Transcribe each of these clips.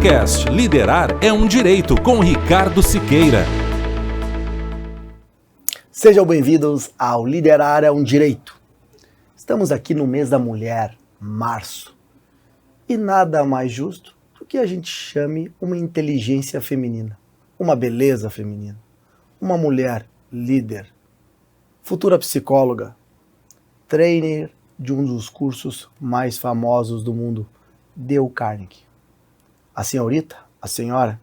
Podcast Liderar é um Direito, com Ricardo Siqueira. Sejam bem-vindos ao Liderar é um Direito. Estamos aqui no mês da mulher, março. E nada mais justo do que a gente chame uma inteligência feminina, uma beleza feminina, uma mulher líder, futura psicóloga, trainer de um dos cursos mais famosos do mundo, Dale Carnegie. A senhorita, a senhora,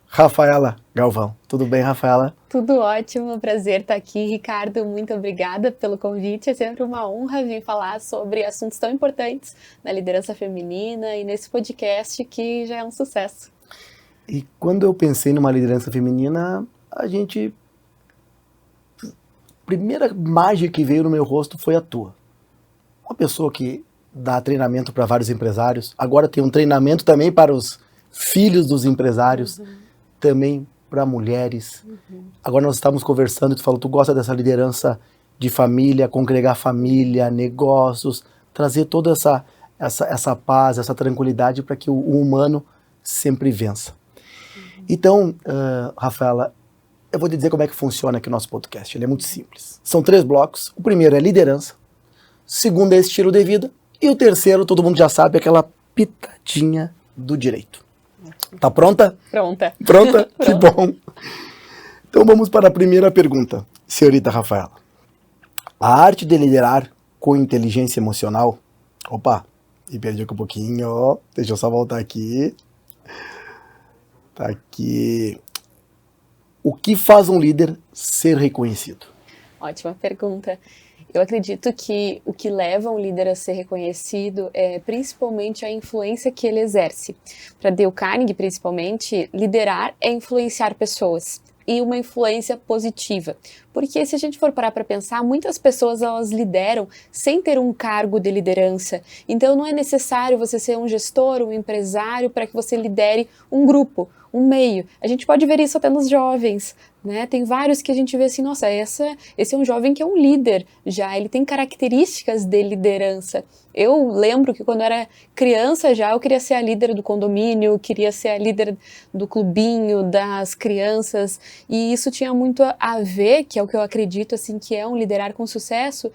Rafaela Galvão. Tudo bem, Rafaela? Tudo ótimo, prazer estar aqui, Ricardo. Muito obrigada pelo convite. É sempre uma honra vir falar sobre assuntos tão importantes na liderança feminina e nesse podcast que já é um sucesso. E quando eu pensei numa liderança feminina, a primeira imagem que veio no meu rosto foi a tua. Uma pessoa que dá treinamento para vários empresários, agora tem um treinamento também para os filhos dos empresários, também para mulheres. Agora nós estávamos conversando e tu falou, tu gosta dessa liderança de família, congregar família, negócios, trazer toda essa paz, essa tranquilidade para que o humano sempre vença. Então, Rafaela, eu vou te dizer como é que funciona aqui o nosso podcast. Ele é muito simples. São 3 blocos. O primeiro é liderança, o segundo é estilo de vida e o terceiro, todo mundo já sabe, é aquela pitadinha do direito. Tá pronta? Pronta. Pronta? Que bom. Então vamos para a primeira pergunta, senhorita Rafaela. A arte de liderar com inteligência emocional... Opa, me perdi aqui um pouquinho. Deixa eu só voltar aqui. Tá aqui. O que faz um líder ser reconhecido? Ótima pergunta. Eu acredito que o que leva um líder a ser reconhecido é principalmente a influência que ele exerce. Para Dale Carnegie, principalmente, liderar é influenciar pessoas. E uma influência positiva. Porque se a gente for parar para pensar, muitas pessoas elas lideram sem ter um cargo de liderança. Então não é necessário você ser um gestor, um empresário para que você lidere um grupo, um meio. A gente pode ver isso até nos jovens, né? Tem vários que a gente vê assim, nossa, esse é um jovem que é um líder já, ele tem características de liderança. Eu lembro que quando eu era criança já, eu queria ser a líder do condomínio, queria ser a líder do clubinho, das crianças, e isso tinha muito a ver, que é o que eu acredito, assim, que é um liderar com sucesso,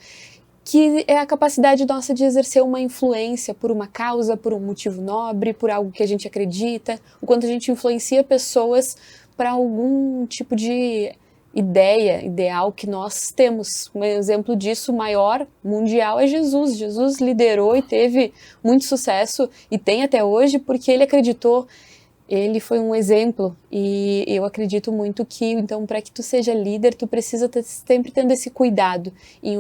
que é a capacidade nossa de exercer uma influência por uma causa, por um motivo nobre, por algo que a gente acredita, o quanto a gente influencia pessoas para algum tipo de ideal que nós temos. Um exemplo disso maior, mundial, é Jesus. Jesus liderou e teve muito sucesso, e tem até hoje, porque ele acreditou. Ele foi um exemplo, e eu acredito muito que, então, para que tu seja líder, tu precisa estar sempre tendo esse cuidado em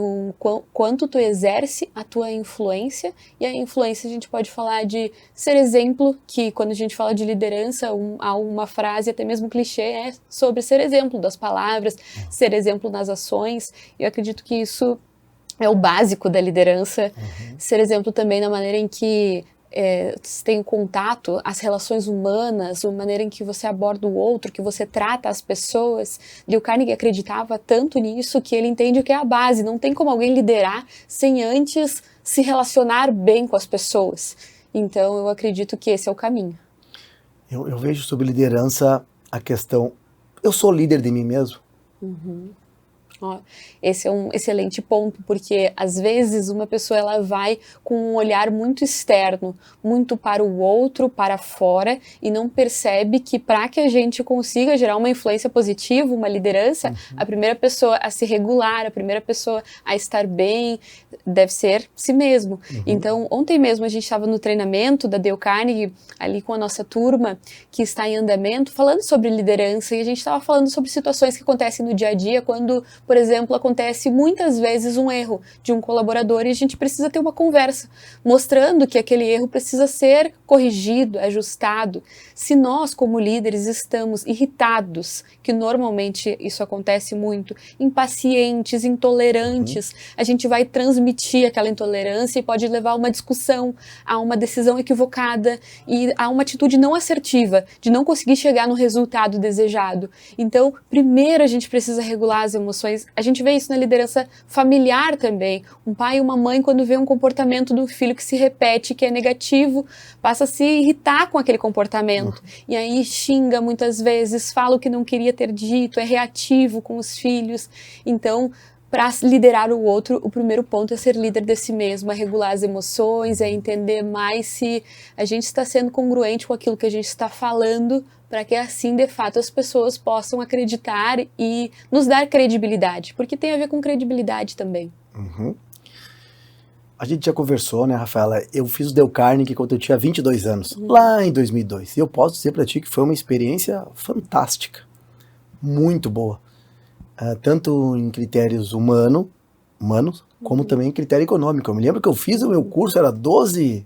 quanto tu exerce a tua influência, e a influência a gente pode falar de ser exemplo, que quando a gente fala de liderança, há uma frase, até mesmo clichê, é sobre ser exemplo das palavras, ser exemplo nas ações. Eu acredito que isso é o básico da liderança, ser exemplo também na maneira em que você tem contato, as relações humanas, a maneira em que você aborda o outro, que você trata as pessoas. Dale Carnegie acreditava tanto nisso que ele entende o que é a base. Não tem como alguém liderar sem antes se relacionar bem com as pessoas. Então eu acredito que esse é o caminho. Eu vejo sobre liderança a questão, eu sou líder de mim mesmo? Esse é um excelente ponto, porque às vezes uma pessoa ela vai com um olhar muito externo, muito para o outro, para fora, e não percebe que para que a gente consiga gerar uma influência positiva, uma liderança, a primeira pessoa a se regular, a primeira pessoa a estar bem, deve ser si mesmo. Então, ontem mesmo a gente estava no treinamento da Dale Carnegie, ali com a nossa turma, que está em andamento, falando sobre liderança, e a gente estava falando sobre situações que acontecem no dia a dia, quando, por exemplo, acontece muitas vezes um erro de um colaborador e a gente precisa ter uma conversa mostrando que aquele erro precisa ser corrigido, ajustado. Se nós, como líderes, estamos irritados, que normalmente isso acontece muito, impacientes, intolerantes, a gente vai transmitir aquela intolerância e pode levar a uma discussão, a uma decisão equivocada e a uma atitude não assertiva, de não conseguir chegar no resultado desejado. Então, primeiro a gente precisa regular as emoções mas a gente vê isso na liderança familiar também. Um pai e uma mãe, quando vê um comportamento do filho que se repete, que é negativo, passa a se irritar com aquele comportamento. E aí xinga muitas vezes, fala o que não queria ter dito, é reativo com os filhos. Então, para liderar o outro, o primeiro ponto é ser líder de si mesmo, é regular as emoções, é entender mais se a gente está sendo congruente com aquilo que a gente está falando, para que assim, de fato, as pessoas possam acreditar e nos dar credibilidade, porque tem a ver com credibilidade também. Uhum. A gente já conversou, né, Rafaela? Eu fiz o Dale Carnegie quando eu tinha 22 anos, lá em 2002. E eu posso dizer para ti que foi uma experiência fantástica, muito boa. Tanto em critérios humanos, como também em critério econômico. Eu me lembro que eu fiz o meu curso, era 12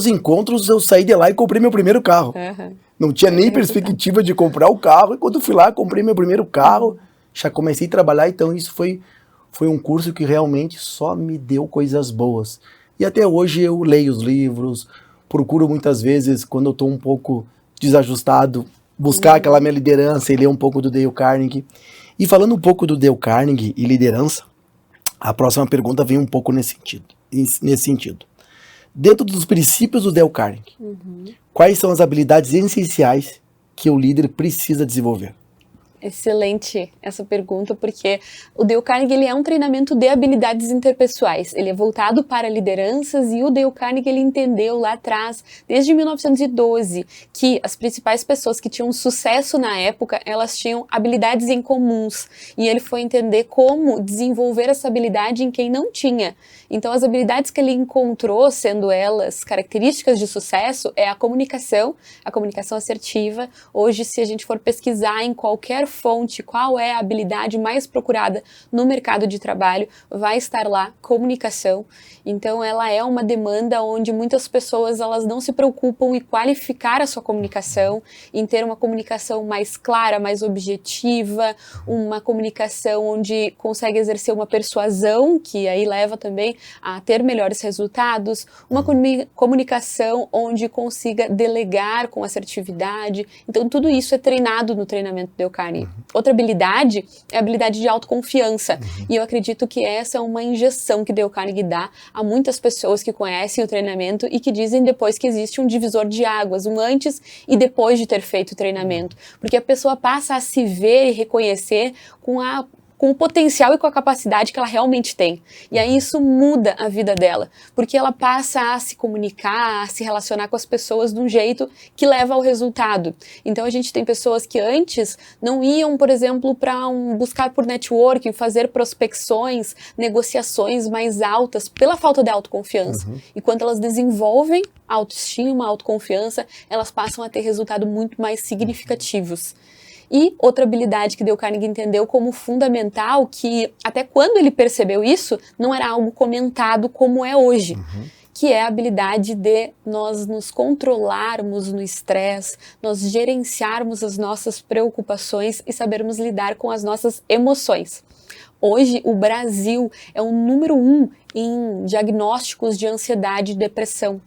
encontros, eu saí de lá e comprei meu primeiro carro. Não tinha nem perspectiva de comprar o carro, e quando eu fui lá, comprei meu primeiro carro, já comecei a trabalhar, então isso foi um curso que realmente só me deu coisas boas. E até hoje eu leio os livros, procuro muitas vezes, quando eu estou um pouco desajustado, buscar aquela minha liderança e ler um pouco do Dale Carnegie. E falando um pouco do Dale Carnegie e liderança, a próxima pergunta vem um pouco nesse sentido. Dentro dos princípios do Dale Carnegie, quais são as habilidades essenciais que o líder precisa desenvolver? Excelente essa pergunta, porque o Dale Carnegie ele é um treinamento de habilidades interpessoais, ele é voltado para lideranças e o Dale Carnegie ele entendeu lá atrás, desde 1912, que as principais pessoas que tinham sucesso na época, elas tinham habilidades em comuns, e ele foi entender como desenvolver essa habilidade em quem não tinha. Então as habilidades que ele encontrou, sendo elas características de sucesso, é a comunicação assertiva. Hoje, se a gente for pesquisar em qualquer fonte qual é a habilidade mais procurada no mercado de trabalho, vai estar lá comunicação. Então ela é uma demanda onde muitas pessoas elas não se preocupam em qualificar a sua comunicação, em ter uma comunicação mais clara, mais objetiva, uma comunicação onde consegue exercer uma persuasão, que aí leva também a ter melhores resultados, uma comunicação onde consiga delegar com assertividade. Então tudo isso é treinado no treinamento do Dale Carnegie. Outra habilidade é a habilidade de autoconfiança. E eu acredito que essa é uma injeção que Dale Carnegie dá a muitas pessoas que conhecem o treinamento e que dizem depois que existe um divisor de águas, um antes e depois de ter feito o treinamento. Porque a pessoa passa a se ver e reconhecer com o potencial e com a capacidade que ela realmente tem. E aí isso muda a vida dela, porque ela passa a se comunicar, a se relacionar com as pessoas de um jeito que leva ao resultado. Então a gente tem pessoas que antes não iam, por exemplo, para buscar por networking, fazer prospecções, negociações mais altas pela falta de autoconfiança. E quando elas desenvolvem autoestima, autoconfiança, elas passam a ter resultados muito mais significativos. E outra habilidade que Dale Carnegie entendeu como fundamental, que até quando ele percebeu isso, não era algo comentado como é hoje, que é a habilidade de nós nos controlarmos no estresse, nós gerenciarmos as nossas preocupações e sabermos lidar com as nossas emoções. Hoje, o Brasil é o número 1 em diagnósticos de ansiedade e depressão.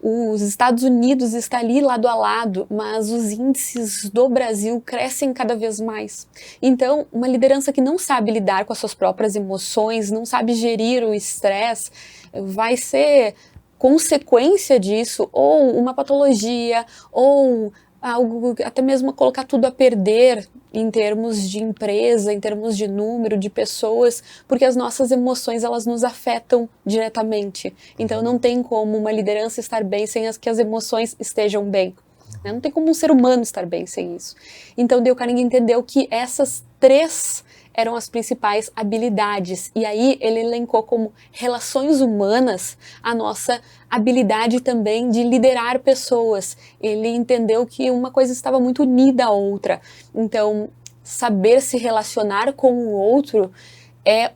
Os Estados Unidos está ali lado a lado, mas os índices do Brasil crescem cada vez mais. Então, uma liderança que não sabe lidar com as suas próprias emoções, não sabe gerir o estresse, vai ser consequência disso, ou uma patologia, ou algo, até mesmo colocar tudo a perder em termos de empresa, em termos de número de pessoas, porque as nossas emoções elas nos afetam diretamente. Então não tem como uma liderança estar bem sem que as emoções estejam bem. Né? Não tem como um ser humano estar bem sem isso. Então Dale Carnegie entendeu que essas 3 eram as principais habilidades. E aí ele elencou como relações humanas a nossa habilidade também de liderar pessoas. Ele entendeu que uma coisa estava muito unida à outra. Então, saber se relacionar com o outro é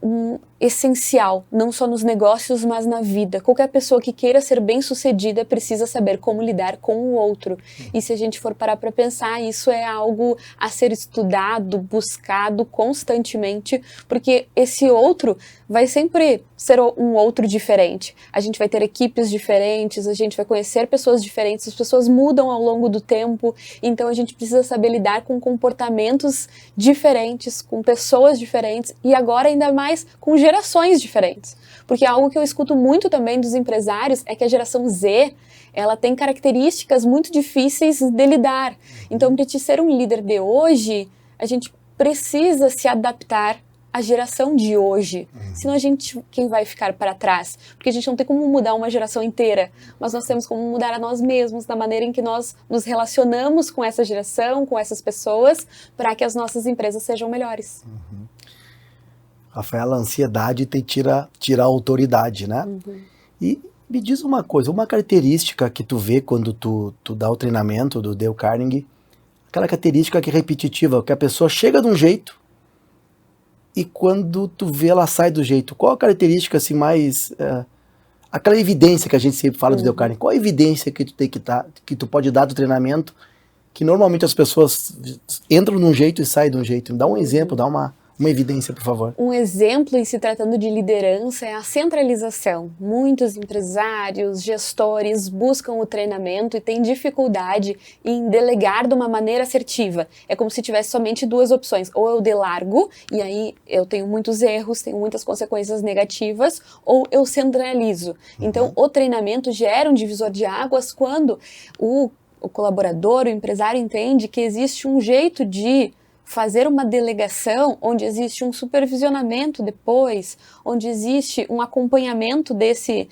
essencial, não só nos negócios, mas na vida. Qualquer pessoa que queira ser bem-sucedida precisa saber como lidar com o outro. E se a gente for parar para pensar, isso é algo a ser estudado, buscado constantemente, porque esse outro vai sempre ser um outro diferente. A gente vai ter equipes diferentes, a gente vai conhecer pessoas diferentes, as pessoas mudam ao longo do tempo, então a gente precisa saber lidar com comportamentos diferentes, com pessoas diferentes e agora ainda mais com gerações diferentes. Porque algo que eu escuto muito também dos empresários é que a geração Z, ela tem características muito difíceis de lidar. Então, para te ser um líder de hoje, a gente precisa se adaptar à geração de hoje. Senão quem vai ficar para trás? Porque a gente não tem como mudar uma geração inteira, mas nós temos como mudar a nós mesmos, da maneira em que nós nos relacionamos com essa geração, com essas pessoas, para que as nossas empresas sejam melhores. Rafaela, a ansiedade tira a autoridade, né? E me diz uma coisa, uma característica que tu vê quando tu dá o treinamento do Dale Carnegie, aquela característica que é repetitiva, que a pessoa chega de um jeito e quando tu vê ela sai do jeito. Qual a característica assim mais... aquela evidência que a gente sempre fala do Dale Carnegie, qual a evidência que tu tem que tu pode dar do treinamento que normalmente as pessoas entram de um jeito e saem de um jeito? Dá um exemplo, dá uma evidência, por favor. Um exemplo, em se tratando de liderança, é a centralização. Muitos empresários, gestores buscam o treinamento e têm dificuldade em delegar de uma maneira assertiva. É como se tivesse somente duas opções. Ou eu delargo, e aí eu tenho muitos erros, tenho muitas consequências negativas, ou eu centralizo. Então, o treinamento gera um divisor de águas quando o colaborador, o empresário entende que existe um jeito de fazer uma delegação onde existe um supervisionamento depois, onde existe um acompanhamento desse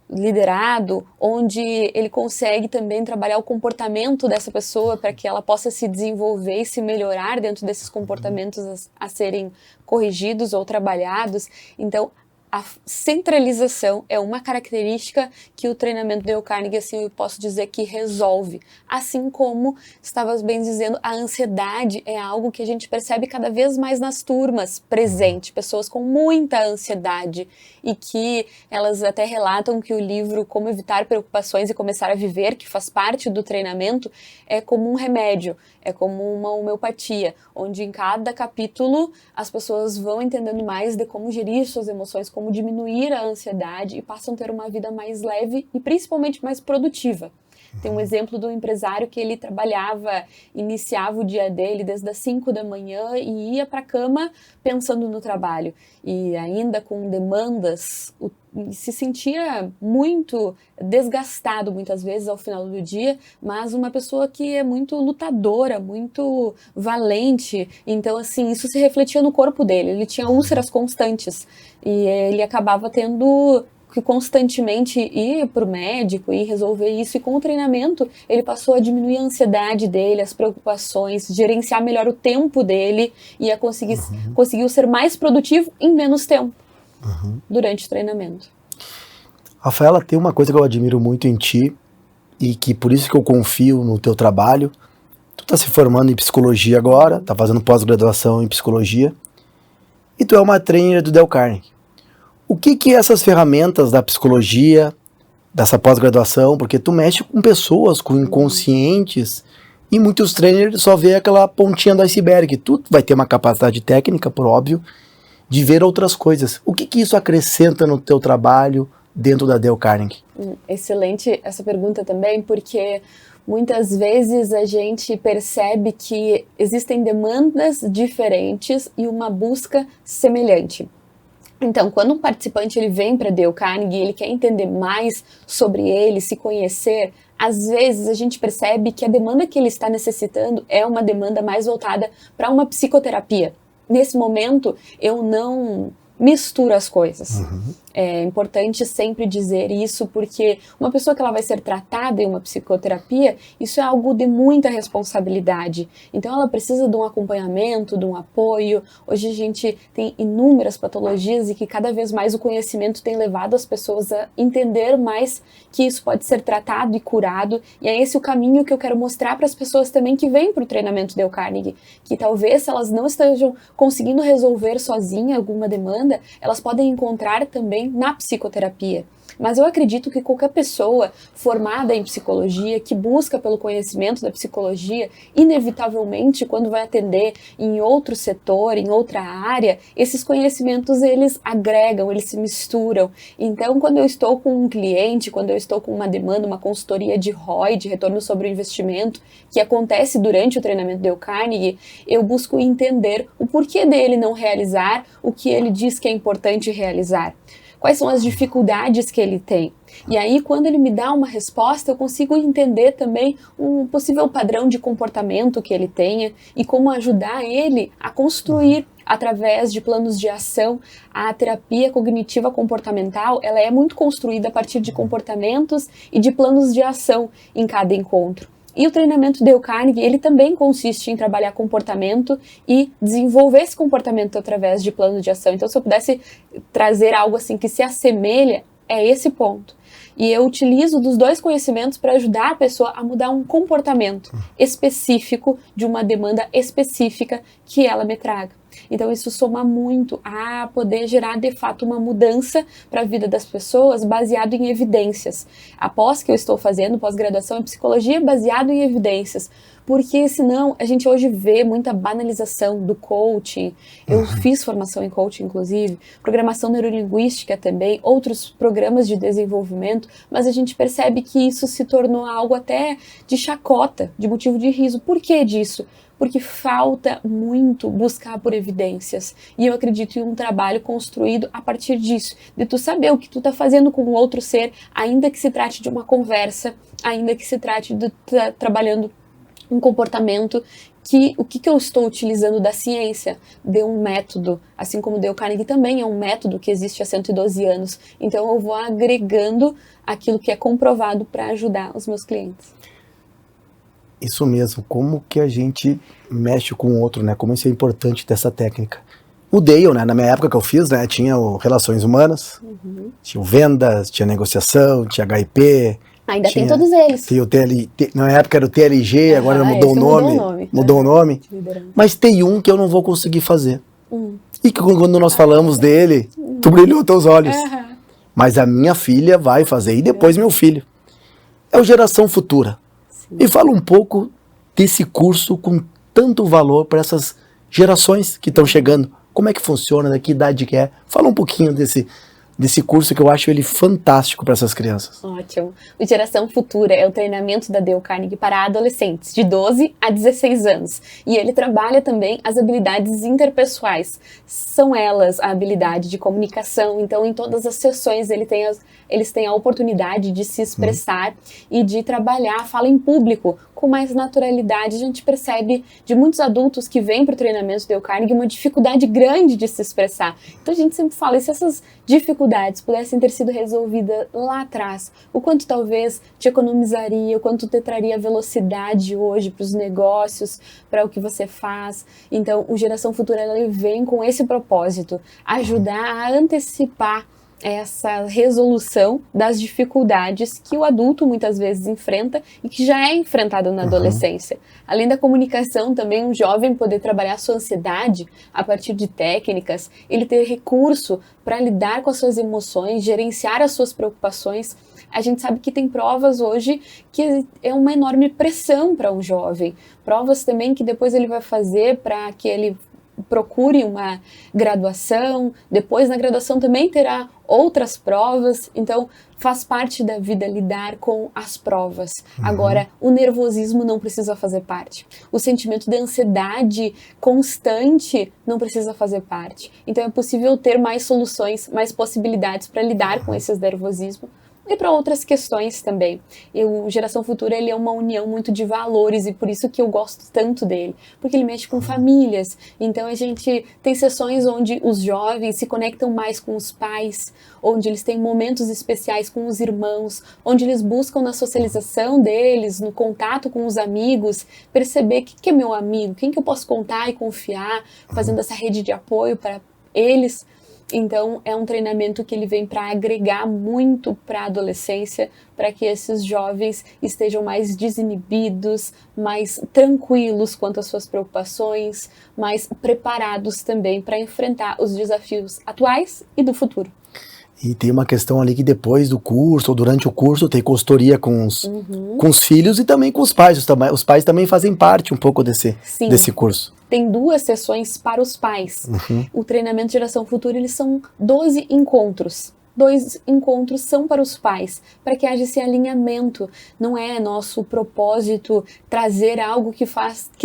liderado, onde ele consegue também trabalhar o comportamento dessa pessoa para que ela possa se desenvolver e se melhorar dentro desses comportamentos a serem corrigidos ou trabalhados. Então, a centralização é uma característica que o treinamento Dale Carnegie, assim, eu posso dizer que resolve. Assim como, estavas bem dizendo, a ansiedade é algo que a gente percebe cada vez mais nas turmas presente. Pessoas com muita ansiedade e que elas até relatam que o livro Como Evitar Preocupações e Começar a Viver, que faz parte do treinamento, é como um remédio, é como uma homeopatia, onde em cada capítulo as pessoas vão entendendo mais de como gerir suas emoções, como diminuir a ansiedade e passam a ter uma vida mais leve e principalmente mais produtiva. Tem um exemplo de um empresário que ele iniciava o dia dele desde as 5 da manhã e ia para a cama pensando no trabalho. E ainda com demandas, se sentia muito desgastado muitas vezes ao final do dia, mas uma pessoa que é muito lutadora, muito valente. Então, assim, isso se refletia no corpo dele. Ele tinha úlceras constantes e ele acabava tendo que constantemente ir para o médico e resolver isso, e com o treinamento ele passou a diminuir a ansiedade dele, as preocupações, gerenciar melhor o tempo dele e conseguiu ser mais produtivo em menos tempo durante o treinamento. Rafaela, tem uma coisa que eu admiro muito em ti e que por isso que eu confio no teu trabalho. Tu tá se formando em psicologia agora, tá fazendo pós-graduação em psicologia e tu é uma trainer do Dale Carnegie. O que essas ferramentas da psicologia, dessa pós-graduação, porque tu mexe com pessoas, com inconscientes, e muitos trainers só vê aquela pontinha do iceberg. Tu vai ter uma capacidade técnica, por óbvio, de ver outras coisas. O que isso acrescenta no teu trabalho dentro da Dale Carnegie? Excelente essa pergunta também, porque muitas vezes a gente percebe que existem demandas diferentes e uma busca semelhante. Então, quando um participante ele vem para Dale Carnegie, ele quer entender mais sobre ele, se conhecer, às vezes a gente percebe que a demanda que ele está necessitando é uma demanda mais voltada para uma psicoterapia. Nesse momento, eu não misturo as coisas. É importante sempre dizer isso, porque uma pessoa que ela vai ser tratada em uma psicoterapia, isso é algo de muita responsabilidade. Então ela precisa de um acompanhamento, de um apoio. Hoje a gente tem inúmeras patologias e que cada vez mais o conhecimento tem levado as pessoas a entender mais que isso pode ser tratado e curado. E é esse o caminho que eu quero mostrar para as pessoas também que vêm para o treinamento Dale Carnegie, que talvez se elas não estejam conseguindo resolver sozinha alguma demanda, elas podem encontrar também na psicoterapia. Mas eu acredito que qualquer pessoa formada em psicologia, que busca pelo conhecimento da psicologia, inevitavelmente, quando vai atender em outro setor, em outra área, esses conhecimentos, eles agregam, eles se misturam. Então, quando eu estou com um cliente, quando eu estou com uma demanda, uma consultoria de ROI, de retorno sobre o investimento, que acontece durante o treinamento Dale Carnegie, eu busco entender o porquê dele não realizar o que ele diz que é importante realizar. Quais são as dificuldades que ele tem? E aí, quando ele me dá uma resposta, eu consigo entender também um possível padrão de comportamento que ele tenha e como ajudar ele a construir através de planos de ação. A terapia cognitiva comportamental, ela é muito construída a partir de comportamentos e de planos de ação em cada encontro. E o treinamento Dale Carnegie, ele também consiste em trabalhar comportamento e desenvolver esse comportamento através de plano de ação. Então, se eu pudesse trazer algo assim que se assemelha, é esse ponto. E eu utilizo dos dois conhecimentos para ajudar a pessoa a mudar um comportamento específico de uma demanda específica que ela me traga. Então isso soma muito a poder gerar de fato uma mudança para a vida das pessoas baseado em evidências. Após que eu estou fazendo pós-graduação em psicologia baseado em evidências, porque senão a gente hoje vê muita banalização do coaching. Eu fiz formação em coaching, inclusive, programação neurolinguística também, outros programas de desenvolvimento, mas a gente percebe que isso se tornou algo até de chacota, de motivo de riso. Por que disso? Porque falta muito buscar por evidências. E eu acredito em um trabalho construído a partir disso, de tu saber o que tu tá fazendo com o outro ser, ainda que se trate de uma conversa, ainda que se trate de trabalhando um comportamento, o que eu estou utilizando da ciência, de um método, assim como o Dale Carnegie também é um método que existe há 112 anos. Então eu vou agregando aquilo que é comprovado para ajudar os meus clientes. Isso mesmo, como que a gente mexe com o outro, né? Como isso é importante dessa técnica. O Dale, né? Na minha época que eu fiz, né? Tinha o relações humanas, tinha o vendas, tinha negociação, tinha HIP. Ainda tem todos eles. Tinha o na época era o TLG, agora mudou o nome. Mudou o nome. Mas tem um que eu não vou conseguir fazer. E que quando nós falamos dele, tu brilhou teus olhos. Mas a minha filha vai fazer, e depois meu filho. É o Geração Futura. Me fala um pouco desse curso com tanto valor para essas gerações que estão chegando. Como é que funciona, que idade que é? Fala um pouquinho desse curso que eu acho ele fantástico para essas crianças. Ótimo. O Geração Futura é o treinamento da Dale Carnegie para adolescentes de 12 a 16 anos. E ele trabalha também as habilidades interpessoais. São elas a habilidade de comunicação. Então, em todas as sessões, eles têm a oportunidade de se expressar e de trabalhar a fala em público com mais naturalidade. A gente percebe de muitos adultos que vêm para o treinamento do Dale Carnegie uma dificuldade grande de se expressar. Então, a gente sempre fala, e se essas dificuldades pudessem ter sido resolvidas lá atrás, o quanto talvez te economizaria, o quanto te traria velocidade hoje para os negócios, para o que você faz. Então, o Geração Futura ele vem com esse propósito, ajudar a antecipar essa resolução das dificuldades que o adulto muitas vezes enfrenta e que já é enfrentado na adolescência. Além da comunicação, também um jovem poder trabalhar sua ansiedade a partir de técnicas, ele ter recurso para lidar com as suas emoções, gerenciar as suas preocupações. A gente sabe que tem provas hoje que é uma enorme pressão para um jovem. Provas também que depois ele vai fazer para que ele procure uma graduação, depois na graduação também terá outras provas, então faz parte da vida lidar com as provas. Agora, o nervosismo não precisa fazer parte. O sentimento de ansiedade constante não precisa fazer parte. Então é possível ter mais soluções, mais possibilidades para lidar com esses nervosismos. e para outras questões também. O Geração Futura, ele é uma união muito de valores e por isso que eu gosto tanto dele, porque ele mexe com famílias. Então a gente tem sessões onde os jovens se conectam mais com os pais, onde eles têm momentos especiais com os irmãos, onde eles buscam na socialização deles, no contato com os amigos, perceber quem é meu amigo, quem que eu posso contar e confiar, fazendo essa rede de apoio para eles. Então, é um treinamento que ele vem para agregar muito para a adolescência, para que esses jovens estejam mais desinibidos, mais tranquilos quanto às suas preocupações, mais preparados também para enfrentar os desafios atuais e do futuro. E tem uma questão ali que depois do curso, ou durante o curso, tem consultoria com os filhos e também com os pais. Os pais também fazem parte um pouco desse curso. Tem 2 sessões para os pais. O treinamento Geração Futura, eles são 12 encontros. 2 encontros são para os pais, para que haja esse alinhamento. Não é nosso propósito trazer algo que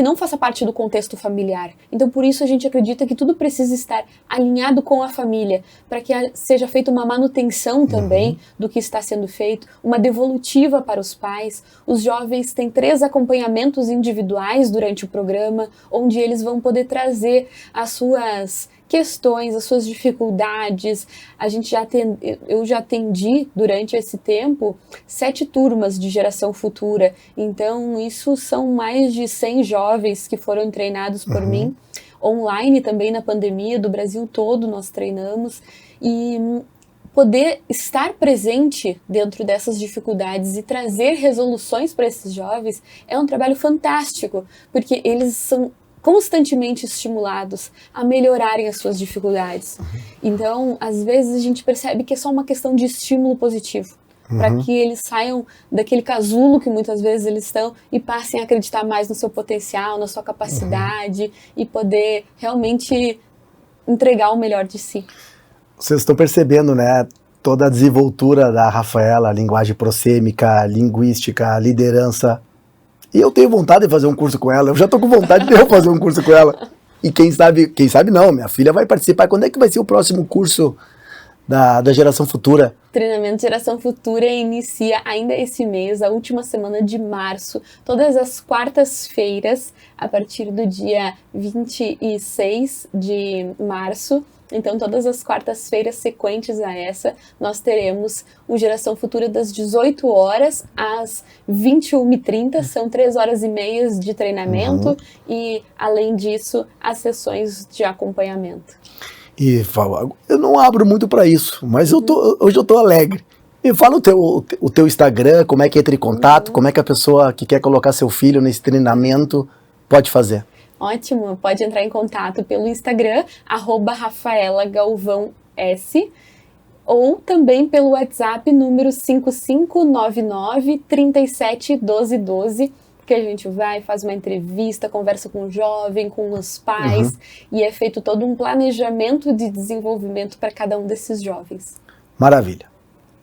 não faça parte do contexto familiar. Então, por isso, a gente acredita que tudo precisa estar alinhado com a família, para que seja feita uma manutenção também do que está sendo feito, uma devolutiva para os pais. Os jovens têm 3 acompanhamentos individuais durante o programa, onde eles vão poder trazer as suas questões, as suas dificuldades. Eu já atendi durante esse tempo 7 turmas de Geração Futura, então isso são mais de 100 jovens que foram treinados por mim, online também na pandemia, do Brasil todo nós treinamos, e poder estar presente dentro dessas dificuldades e trazer resoluções para esses jovens é um trabalho fantástico, porque eles são constantemente estimulados a melhorarem as suas dificuldades. Então, às vezes a gente percebe que é só uma questão de estímulo positivo, para que eles saiam daquele casulo que muitas vezes eles estão e passem a acreditar mais no seu potencial, na sua capacidade e poder realmente entregar o melhor de si. Vocês estão percebendo, né, toda a desenvoltura da Rafaela, linguagem prosêmica, linguística, liderança. E eu tenho vontade de fazer um curso com ela, eu já tô com vontade de eu fazer um curso com ela. E quem sabe não, minha filha vai participar. Quando é que vai ser o próximo curso da Geração Futura? Treinamento Geração Futura inicia ainda esse mês, a última semana de março, todas as quartas-feiras, a partir do dia 26 de março. Então, todas as quartas-feiras sequentes a essa, nós teremos o Geração Futura das 18 horas às 21h30, são 3 horas e meias de treinamento e, além disso, as sessões de acompanhamento. E fala, eu não abro muito para isso, mas hoje eu tô alegre. Me fala o teu Instagram, como é que entra em contato, como é que a pessoa que quer colocar seu filho nesse treinamento pode fazer? Ótimo, pode entrar em contato pelo Instagram, @RafaelaGalvãoS, ou também pelo WhatsApp, número 5599-371212, que a gente vai, faz uma entrevista, conversa com o jovem, com os pais, e é feito todo um planejamento de desenvolvimento para cada um desses jovens. Maravilha.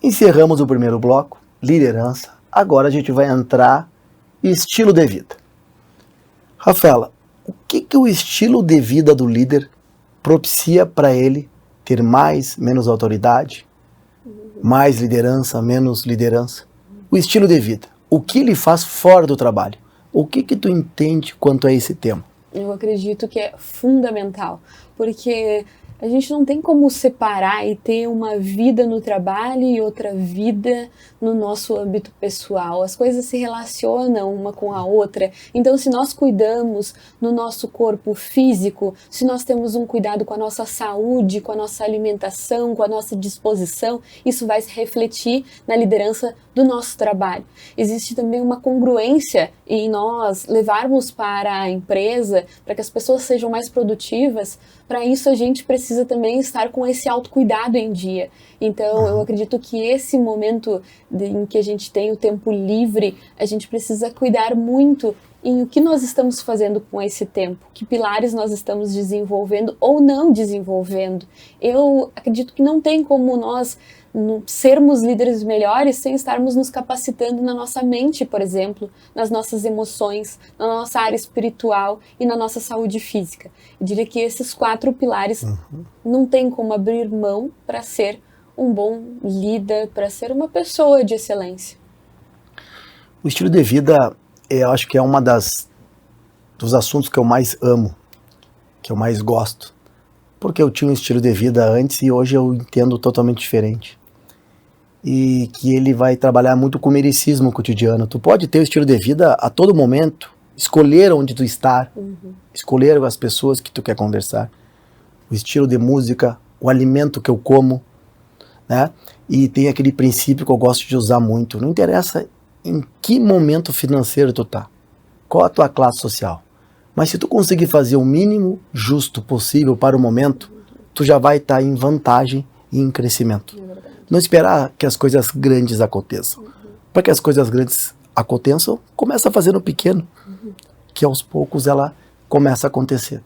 Encerramos o primeiro bloco, liderança. Agora a gente vai entrar em estilo de vida. Rafaela, o que o estilo de vida do líder propicia para ele ter mais, menos autoridade, mais liderança, menos liderança? O estilo de vida, o que ele faz fora do trabalho? O que tu entende quanto a esse tema? Eu acredito que é fundamental, porque a gente não tem como separar e ter uma vida no trabalho e outra vida no nosso âmbito pessoal. As coisas se relacionam uma com a outra. Então, se nós cuidamos no nosso corpo físico, se nós temos um cuidado com a nossa saúde, com a nossa alimentação, com a nossa disposição, isso vai se refletir na liderança do nosso trabalho. Existe também uma congruência em nós levarmos para a empresa, para que as pessoas sejam mais produtivas. Para isso, a gente precisa também estar com esse autocuidado em dia. Então, eu acredito que esse momento em que a gente tem o tempo livre, a gente precisa cuidar muito em o que nós estamos fazendo com esse tempo, que pilares nós estamos desenvolvendo ou não desenvolvendo. Eu acredito que não tem como nós sermos líderes melhores sem estarmos nos capacitando na nossa mente, por exemplo, nas nossas emoções, na nossa área espiritual e na nossa saúde física. Eu diria que esses 4 pilares não tem como abrir mão para ser um bom líder, para ser uma pessoa de excelência? O estilo de vida, eu acho que é dos assuntos que eu mais amo, que eu mais gosto. Porque eu tinha um estilo de vida antes e hoje eu entendo totalmente diferente. E que ele vai trabalhar muito com o merecismo cotidiano. Tu pode ter o estilo de vida a todo momento, escolher onde tu estar, escolher as pessoas que tu quer conversar, o estilo de música, o alimento que eu como, né? E tem aquele princípio que eu gosto de usar muito. Não interessa em que momento financeiro tu tá, qual a tua classe social. Mas se tu conseguir fazer o mínimo justo possível para o momento, tu já vai estar em vantagem e em crescimento. Não esperar que as coisas grandes aconteçam. Para que as coisas grandes aconteçam, começa a fazer no pequeno, que aos poucos ela começa a acontecer.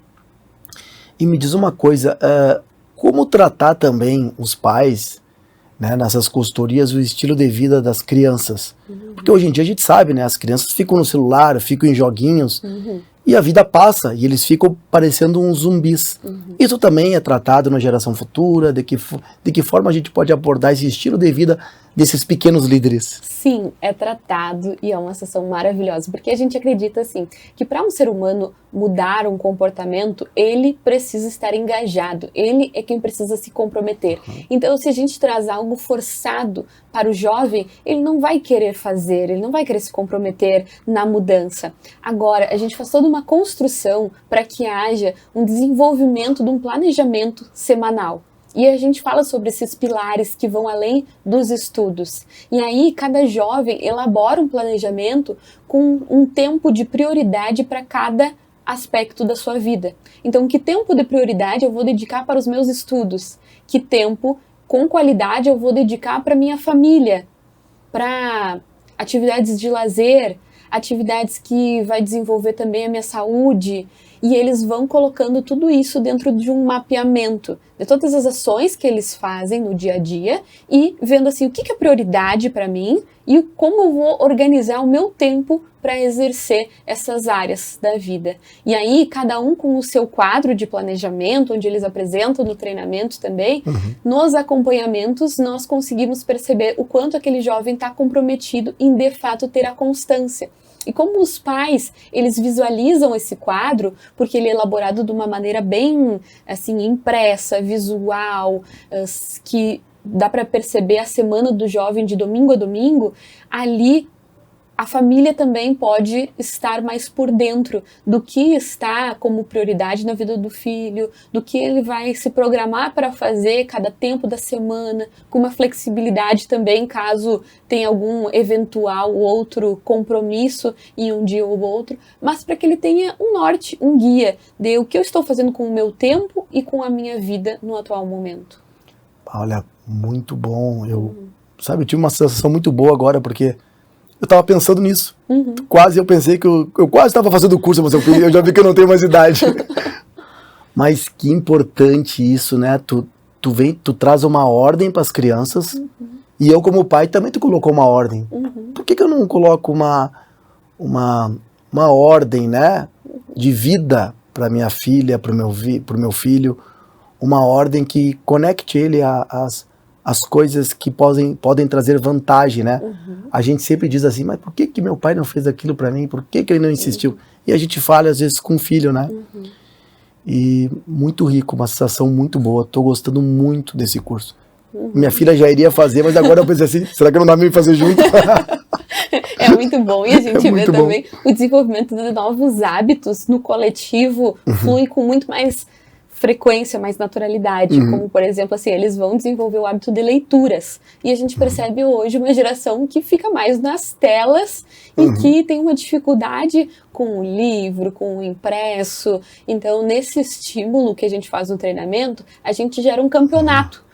E me diz uma coisa, como tratar também os pais, né, nessas consultorias, o estilo de vida das crianças? Porque hoje em dia a gente sabe, né, as crianças ficam no celular, ficam em joguinhos, e a vida passa, e eles ficam parecendo uns zumbis. Isso também é tratado na geração futura, de que forma a gente pode abordar esse estilo de vida desses pequenos líderes? Sim, é tratado e é uma sessão maravilhosa, porque a gente acredita assim, que para um ser humano mudar um comportamento, ele precisa estar engajado, ele é quem precisa se comprometer. Então, se a gente traz algo forçado para o jovem, ele não vai querer fazer, ele não vai querer se comprometer na mudança. Agora, a gente faz toda uma construção para que haja um desenvolvimento de um planejamento semanal. E a gente fala sobre esses pilares que vão além dos estudos. E aí, cada jovem elabora um planejamento com um tempo de prioridade para cada aspecto da sua vida. Então, que tempo de prioridade eu vou dedicar para os meus estudos? Que tempo, com qualidade, eu vou dedicar para minha família? Para atividades de lazer, atividades que vai desenvolver também a minha saúde? E eles vão colocando tudo isso dentro de um mapeamento de todas as ações que eles fazem no dia a dia e vendo assim o que é prioridade para mim e como eu vou organizar o meu tempo para exercer essas áreas da vida. E aí, cada um com o seu quadro de planejamento, onde eles apresentam no treinamento também, nos acompanhamentos nós conseguimos perceber o quanto aquele jovem está comprometido em de fato ter a constância. E como os pais, eles visualizam esse quadro, porque ele é elaborado de uma maneira bem, assim, impressa, visual, que dá para perceber a semana do jovem de domingo a domingo, ali a família também pode estar mais por dentro do que está como prioridade na vida do filho, do que ele vai se programar para fazer cada tempo da semana, com uma flexibilidade também caso tenha algum eventual outro compromisso em um dia ou outro, mas para que ele tenha um norte, um guia de o que eu estou fazendo com o meu tempo e com a minha vida no atual momento. Olha, muito bom. Eu tive uma sensação muito boa agora, porque eu estava pensando nisso. Eu pensei que eu quase estava fazendo o curso, mas eu já vi que eu não tenho mais idade. Mas que importante isso, né? Tu traz uma ordem para as crianças, e eu como pai também tu colocou uma ordem. Por que eu não coloco uma ordem, né, de vida para minha filha, para o meu filho, uma ordem que conecte ele às coisas que podem trazer vantagem, né? A gente sempre diz assim, mas por que meu pai não fez aquilo para mim? Por que ele não insistiu? E a gente fala às vezes com o filho, né? E muito rico, uma sensação muito boa. Tô gostando muito desse curso. Minha filha já iria fazer, mas agora eu pensei assim, será que não dá pra mim fazer junto? É muito bom, e a gente vê também o desenvolvimento de novos hábitos no coletivo flui com muito mais frequência, mais naturalidade, como por exemplo assim, eles vão desenvolver o hábito de leituras, e a gente percebe hoje uma geração que fica mais nas telas e que tem uma dificuldade com o livro, com o impresso. Então nesse estímulo que a gente faz no treinamento, a gente gera um campeonato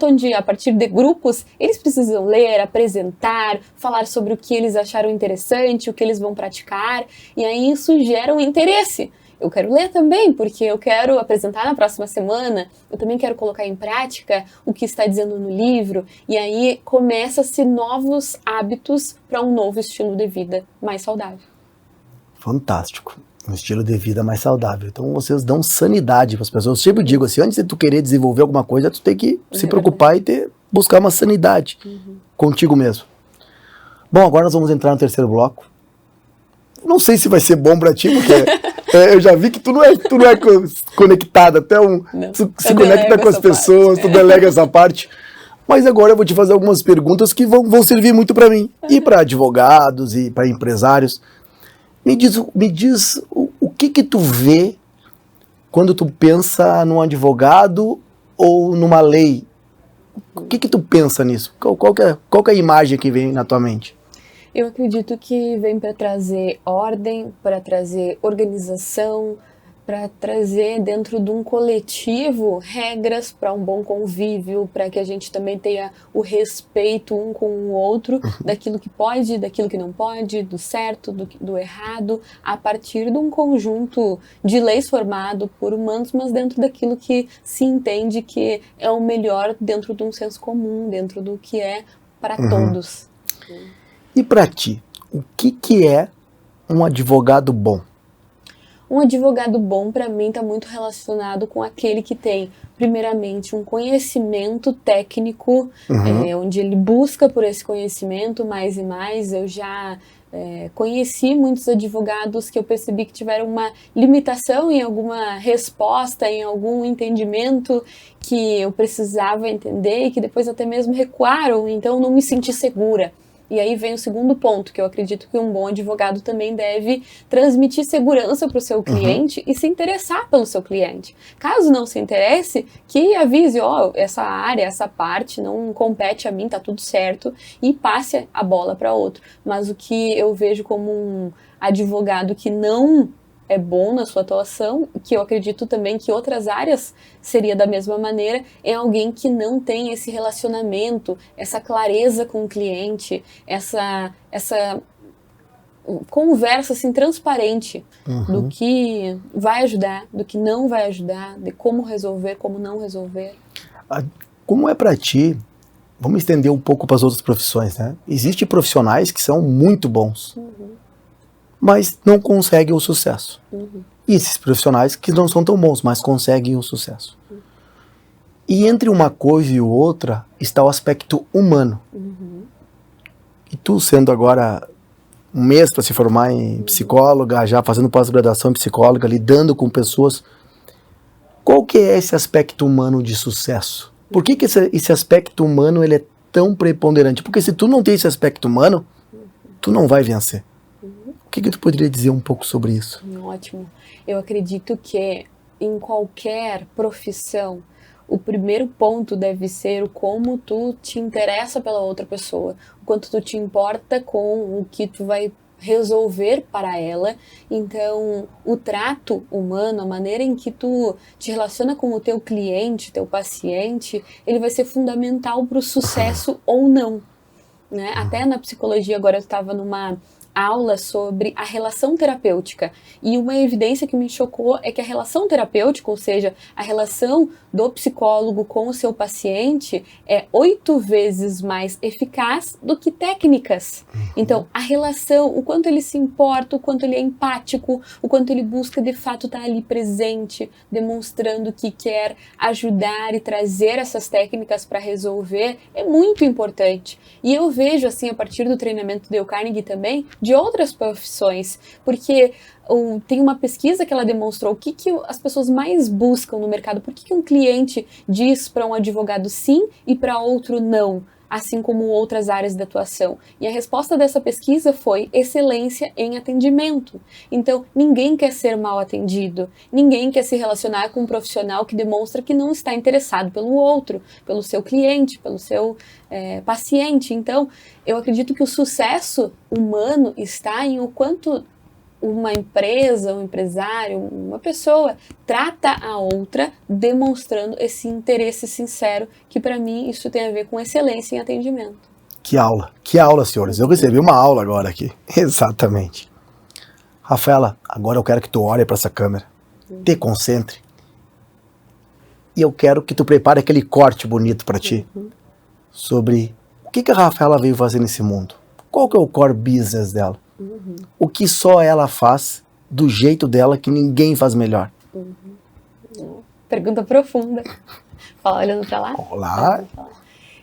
onde, a partir de grupos, eles precisam ler, apresentar, falar sobre o que eles acharam interessante, o que eles vão praticar, e aí isso gera um interesse. Eu quero ler também, porque eu quero apresentar na próxima semana, eu também quero colocar em prática o que está dizendo no livro, e aí começa-se novos hábitos para um novo estilo de vida mais saudável. Fantástico. Um estilo de vida mais saudável. Então vocês dão sanidade para as pessoas. Eu sempre digo assim, antes de tu querer desenvolver alguma coisa, tu tem que se preocupar e buscar uma sanidade contigo mesmo. Bom, agora nós vamos entrar no terceiro bloco. Não sei se vai ser bom para ti, porque eu já vi que tu não é conectado, tu se conecta com as pessoas, tu delega essa parte. Mas agora eu vou te fazer algumas perguntas que vão servir muito para mim, e para advogados, e para empresários. Me diz o que tu vê quando tu pensa num advogado ou numa lei. O que tu pensa nisso? Qual que é a imagem que vem na tua mente? Eu acredito que vem para trazer ordem, para trazer organização, para trazer dentro de um coletivo regras para um bom convívio, para que a gente também tenha o respeito um com o outro, daquilo que pode, daquilo que não pode, do certo, do errado, a partir de um conjunto de leis formado por humanos, mas dentro daquilo que se entende que é o melhor dentro de um senso comum, dentro do que é para todos. E para ti, o que é um advogado bom? Um advogado bom, para mim, está muito relacionado com aquele que tem, primeiramente, um conhecimento técnico, onde ele busca por esse conhecimento mais e mais. Eu já conheci muitos advogados que eu percebi que tiveram uma limitação em alguma resposta, em algum entendimento que eu precisava entender e que depois até mesmo recuaram, então não me senti segura. E aí vem o segundo ponto, que eu acredito que um bom advogado também deve transmitir segurança para o seu cliente e se interessar pelo seu cliente. Caso não se interesse, que avise, essa área, essa parte não compete a mim, tá tudo certo, e passe a bola para outro. Mas o que eu vejo como um advogado que não é bom na sua atuação, que eu acredito também que outras áreas seria da mesma maneira, é alguém que não tem esse relacionamento, essa clareza com o cliente, essa conversa assim transparente do que vai ajudar, do que não vai ajudar, de como resolver, como não resolver. Como é para ti, vamos estender um pouco para as outras profissões, né? Existem profissionais que são muito bons, mas não conseguem o sucesso. E esses profissionais que não são tão bons, mas conseguem o sucesso. E entre uma coisa e outra está o aspecto humano. E tu, sendo agora um mês para se formar em psicóloga, já fazendo pós-graduação em psicóloga, lidando com pessoas, qual que é esse aspecto humano de sucesso? Por que esse aspecto humano ele é tão preponderante? Porque se tu não tem esse aspecto humano, tu não vai vencer. O que tu poderia dizer um pouco sobre isso? Ótimo. Eu acredito que em qualquer profissão, o primeiro ponto deve ser o como tu te interessa pela outra pessoa, o quanto tu te importa com o que tu vai resolver para ela. Então, o trato humano, a maneira em que tu te relaciona com o teu cliente, teu paciente, ele vai ser fundamental para o sucesso ou não, né? Até na psicologia, agora eu estava numa aula sobre a relação terapêutica, e uma evidência que me chocou é que a relação terapêutica, ou seja, a relação do psicólogo com o seu paciente, é 8 vezes mais eficaz do que técnicas. Então, a relação, o quanto ele se importa, o quanto ele é empático, o quanto ele busca de fato estar ali presente, demonstrando que quer ajudar e trazer essas técnicas para resolver, é muito importante. E eu vejo, assim, a partir do treinamento do Dale Carnegie também, de outras profissões, porque tem uma pesquisa que ela demonstrou o que as pessoas mais buscam no mercado, por que um cliente diz para um advogado sim e para outro não, assim como outras áreas de atuação. E a resposta dessa pesquisa foi excelência em atendimento. Então, ninguém quer ser mal atendido, ninguém quer se relacionar com um profissional que demonstra que não está interessado pelo outro, pelo seu cliente, pelo seu paciente. Então, eu acredito que o sucesso humano está em o quanto uma empresa, um empresário, uma pessoa trata a outra demonstrando esse interesse sincero, que para mim isso tem a ver com excelência em atendimento. Que aula, senhores. Eu recebi uma aula agora aqui. Exatamente. Rafaela, agora eu quero que tu olhe para essa câmera, te concentre, e eu quero que tu prepare aquele corte bonito para ti, sobre o que a Rafaela veio fazer nesse mundo. Qual que é o core business dela? O que só ela faz do jeito dela, que ninguém faz melhor. Pergunta profunda. Fala olhando pra lá. Olá.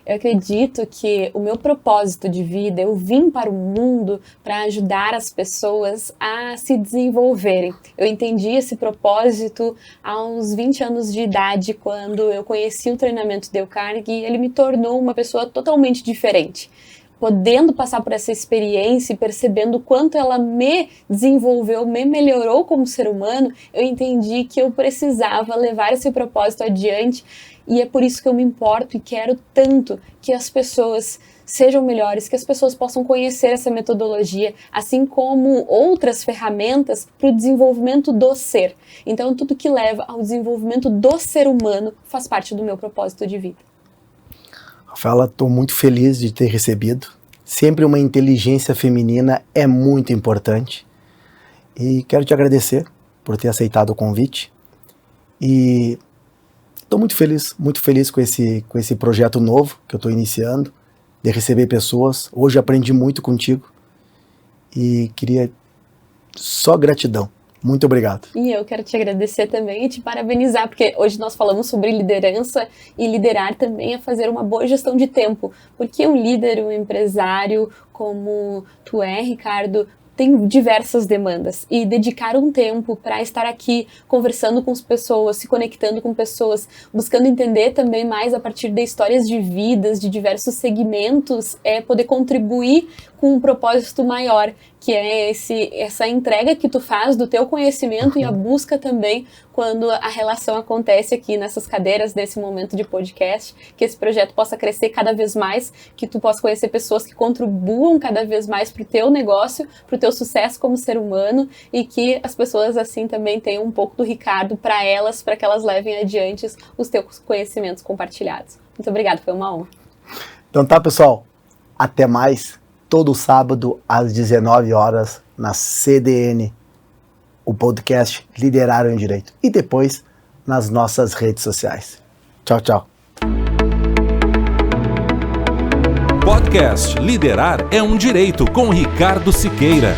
Eu acredito que o meu propósito de vida, eu vim para o mundo para ajudar as pessoas a se desenvolverem. Eu entendi esse propósito aos 20 anos de idade, quando eu conheci o treinamento Dale Carnegie, e ele me tornou uma pessoa totalmente diferente. Podendo passar por essa experiência e percebendo o quanto ela me desenvolveu, me melhorou como ser humano, eu entendi que eu precisava levar esse propósito adiante. E é por isso que eu me importo e quero tanto que as pessoas sejam melhores, que as pessoas possam conhecer essa metodologia, assim como outras ferramentas para o desenvolvimento do ser. Então, tudo que leva ao desenvolvimento do ser humano faz parte do meu propósito de vida. Rafaela, estou muito feliz de ter recebido. Sempre uma inteligência feminina é muito importante. E quero te agradecer por ter aceitado o convite. E estou muito feliz com esse projeto novo que eu estou iniciando, de receber pessoas. Hoje aprendi muito contigo e queria só gratidão. Muito obrigado. E eu quero te agradecer também e te parabenizar, porque hoje nós falamos sobre liderança, e liderar também é fazer uma boa gestão de tempo. Porque um líder, um empresário como tu é, Ricardo, tem diversas demandas, e dedicar um tempo para estar aqui conversando com as pessoas, se conectando com pessoas, buscando entender também mais a partir de histórias de vidas, de diversos segmentos, é poder contribuir com um propósito maior, que é essa entrega que tu faz do teu conhecimento e a busca também quando a relação acontece aqui nessas cadeiras desse momento de podcast, que esse projeto possa crescer cada vez mais, que tu possa conhecer pessoas que contribuam cada vez mais para o teu negócio, para o teu sucesso como ser humano, e que as pessoas assim também tenham um pouco do Ricardo para elas, para que elas levem adiante os teus conhecimentos compartilhados. Muito obrigada, foi uma honra. Então tá, pessoal, até mais. Todo sábado às 19 horas na CDN, o podcast Liderar em Direito. E depois nas nossas redes sociais. Tchau, tchau. Podcast Liderar é um Direito, com Ricardo Siqueira.